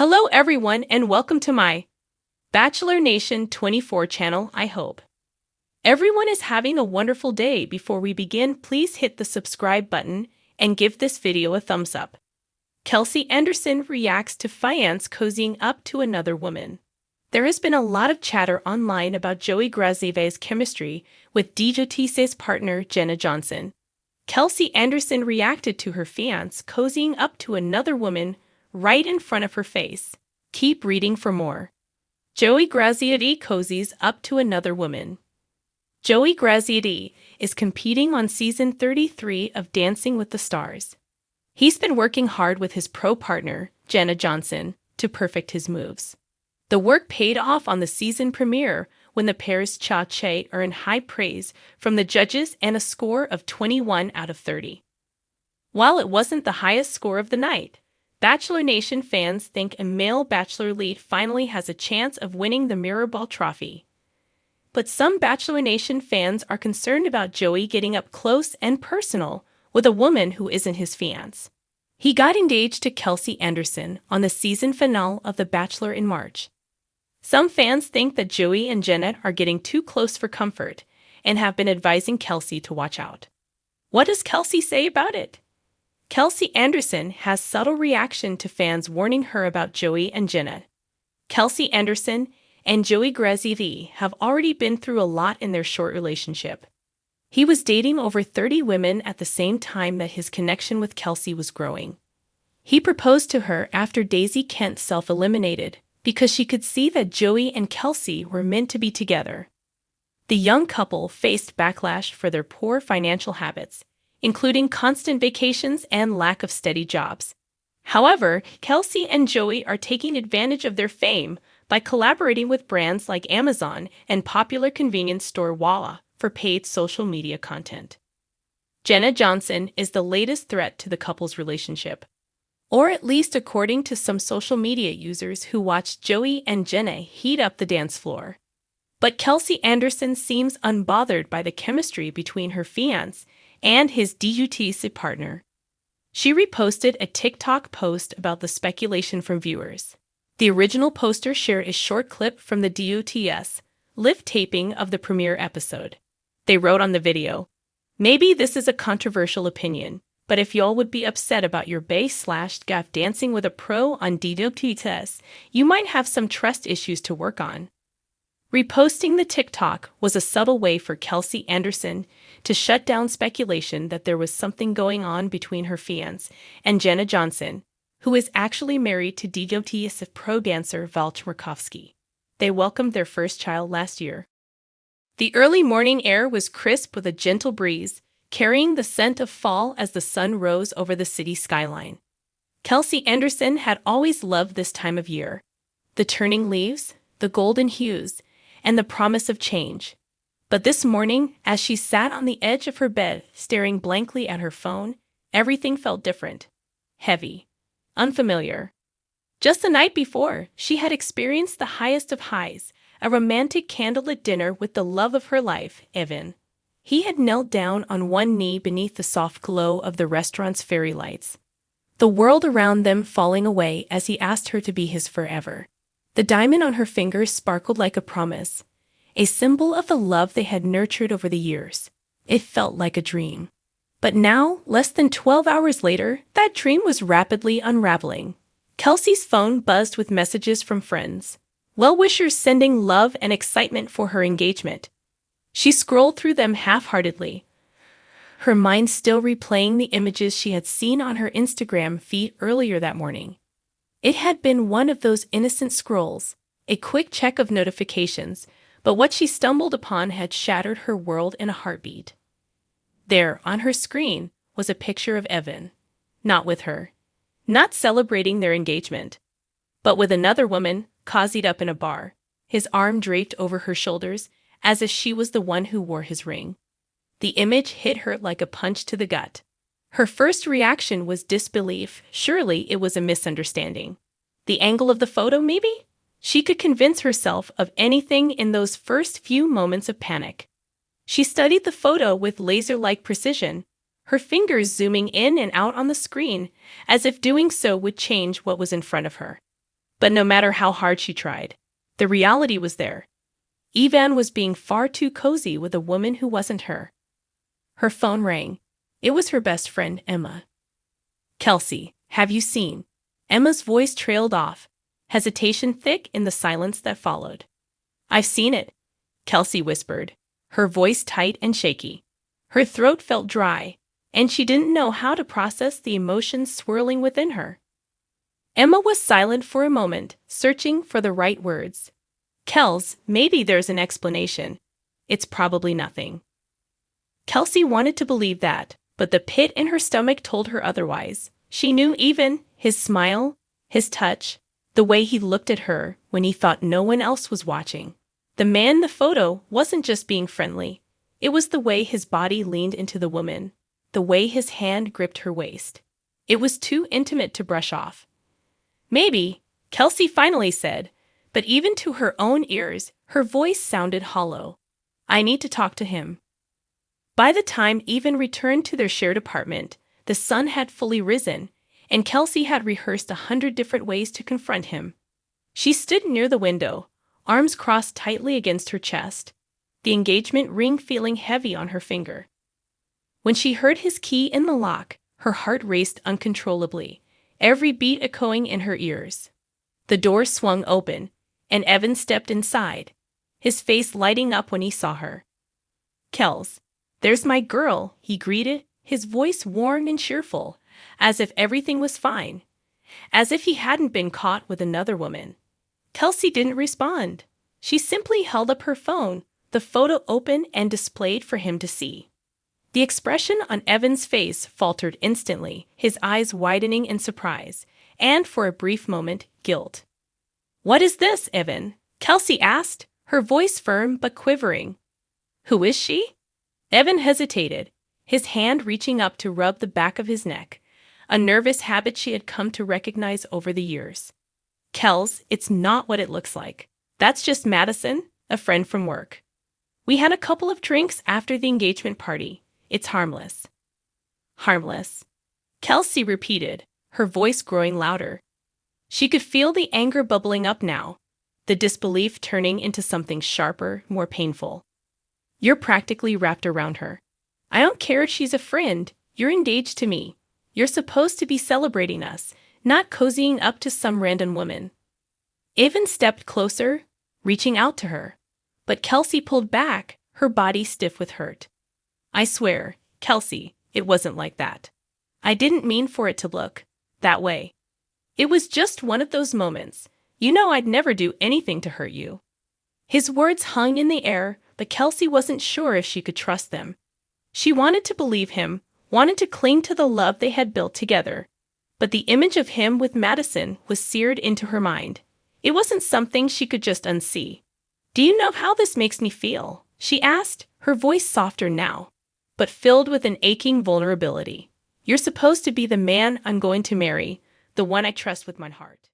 Hello everyone and welcome to my Bachelor Nation 24 channel. I hope everyone is having a wonderful day. Before we begin, please hit the subscribe button and give this video a thumbs up. Kelsey Anderson reacts to Fiance cozying up to another woman. There has been a lot of chatter online about Joey Graziadei's chemistry with DJT's partner Jenna Johnson. Kelsey Anderson reacted to her fiancé cozying up to another woman right in front of her face. Keep reading for more. Joey Graziadei cozies up to another woman. Joey Graziadei is competing on season 33 of Dancing with the Stars. He's been working hard with his pro partner, Jenna Johnson, to perfect his moves. The work paid off on the season premiere when the pair's cha-cha earned high praise from the judges and a score of 21 out of 30. While it wasn't the highest score of the night, Bachelor Nation fans think a male Bachelor lead finally has a chance of winning the Mirrorball Trophy. But some Bachelor Nation fans are concerned about Joey getting up close and personal with a woman who isn't his fiancé. He got engaged to Kelsey Anderson on the season finale of The Bachelor in March. Some fans think that Joey and Jenna are getting too close for comfort and have been advising Kelsey to watch out. What does Kelsey say about it? Kelsey Anderson has subtle reaction to fans warning her about Joey and Jenna. Kelsey Anderson and Joey Graziadei have already been through a lot in their short relationship. He was dating over 30 women at the same time that his connection with Kelsey was growing. He proposed to her after Daisy Kent self-eliminated because she could see that Joey and Kelsey were meant to be together. The young couple faced backlash for their poor financial habits, including constant vacations and lack of steady jobs. However, Kelsey and Joey are taking advantage of their fame by collaborating with brands like Amazon and popular convenience store Walla for paid social media content. Jenna Johnson is the latest threat to the couple's relationship, or at least according to some social media users who watched Joey and Jenna heat up the dance floor. But Kelsey Anderson seems unbothered by the chemistry between her fiancé and his DJT partner. She reposted a TikTok post about the speculation from viewers. The original poster shared a short clip from the DOTS live taping of the premiere episode. They wrote on the video, "Maybe this is a controversial opinion, but if y'all would be upset about your bae/gaff dancing with a pro on DOTS, you might have some trust issues to work on." Reposting the TikTok was a subtle way for Kelsey Anderson to shut down speculation that there was something going on between her fiancé and Jenna Johnson, who is actually married to DJT's pro dancer Valch Markovsky. They welcomed their first child last year. The early morning air was crisp with a gentle breeze, carrying the scent of fall as the sun rose over the city skyline. Kelsey Anderson had always loved this time of year. The turning leaves, the golden hues, and the promise of change. But this morning, as she sat on the edge of her bed, staring blankly at her phone, everything felt different. Heavy. Unfamiliar. Just the night before, she had experienced the highest of highs, a romantic candlelit dinner with the love of her life, Evan. He had knelt down on one knee beneath the soft glow of the restaurant's fairy lights, the world around them falling away as he asked her to be his forever. The diamond on her finger sparkled like a promise, a symbol of the love they had nurtured over the years. It felt like a dream. But now, less than 12 hours later, that dream was rapidly unraveling. Kelsey's phone buzzed with messages from friends, well-wishers sending love and excitement for her engagement. She scrolled through them half-heartedly, her mind still replaying the images she had seen on her Instagram feed earlier that morning. It had been one of those innocent scrolls, a quick check of notifications, but what she stumbled upon had shattered her world in a heartbeat. There, on her screen, was a picture of Evan. Not with her. Not celebrating their engagement. But with another woman, cozied up in a bar, his arm draped over her shoulders, as if she was the one who wore his ring. The image hit her like a punch to the gut. Her first reaction was disbelief. Surely it was a misunderstanding. The angle of the photo, maybe? She could convince herself of anything in those first few moments of panic. She studied the photo with laser-like precision, her fingers zooming in and out on the screen, as if doing so would change what was in front of her. But no matter how hard she tried, the reality was there. Evan was being far too cozy with a woman who wasn't her. Her phone rang. It was her best friend, Emma. "Kelsey, have you seen?" Emma's voice trailed off, hesitation thick in the silence that followed. "I've seen it," Kelsey whispered, her voice tight and shaky. Her throat felt dry, and she didn't know how to process the emotions swirling within her. Emma was silent for a moment, searching for the right words. "Kels, maybe there's an explanation. It's probably nothing." Kelsey wanted to believe that, but the pit in her stomach told her otherwise. She knew even his smile, his touch, the way he looked at her when he thought no one else was watching. The man in the photo wasn't just being friendly. It was the way his body leaned into the woman, the way his hand gripped her waist. It was too intimate to brush off. "Maybe," Kelsey finally said, but even to her own ears, her voice sounded hollow. "I need to talk to him." By the time Evan returned to their shared apartment, the sun had fully risen, and Kelsey had rehearsed 100 different ways to confront him. She stood near the window, arms crossed tightly against her chest, the engagement ring feeling heavy on her finger. When she heard his key in the lock, her heart raced uncontrollably, every beat echoing in her ears. The door swung open, and Evan stepped inside, his face lighting up when he saw her. "Kels, there's my girl," he greeted, his voice warm and cheerful, as if everything was fine, as if he hadn't been caught with another woman. Kelsey didn't respond. She simply held up her phone, the photo open and displayed for him to see. The expression on Evan's face faltered instantly, his eyes widening in surprise, and for a brief moment, guilt. "What is this, Evan?" Kelsey asked, her voice firm but quivering. "Who is she?" Evan hesitated, his hand reaching up to rub the back of his neck, a nervous habit she had come to recognize over the years. "Kels, it's not what it looks like. That's just Madison, a friend from work. We had a couple of drinks after the engagement party. It's harmless." "Harmless," Kelsey repeated, her voice growing louder. She could feel the anger bubbling up now, the disbelief turning into something sharper, more painful. "You're practically wrapped around her. I don't care if she's a friend. You're engaged to me. You're supposed to be celebrating us, not cozying up to some random woman." Evan stepped closer, reaching out to her, but Kelsey pulled back, her body stiff with hurt. "I swear, Kelsey, it wasn't like that. I didn't mean for it to look that way. It was just one of those moments. You know I'd never do anything to hurt you." His words hung in the air, but Kelsey wasn't sure if she could trust them. She wanted to believe him, wanted to cling to the love they had built together. But the image of him with Madison was seared into her mind. It wasn't something she could just unsee. "Do you know how this makes me feel?" she asked, her voice softer now, but filled with an aching vulnerability. "You're supposed to be the man I'm going to marry, the one I trust with my heart.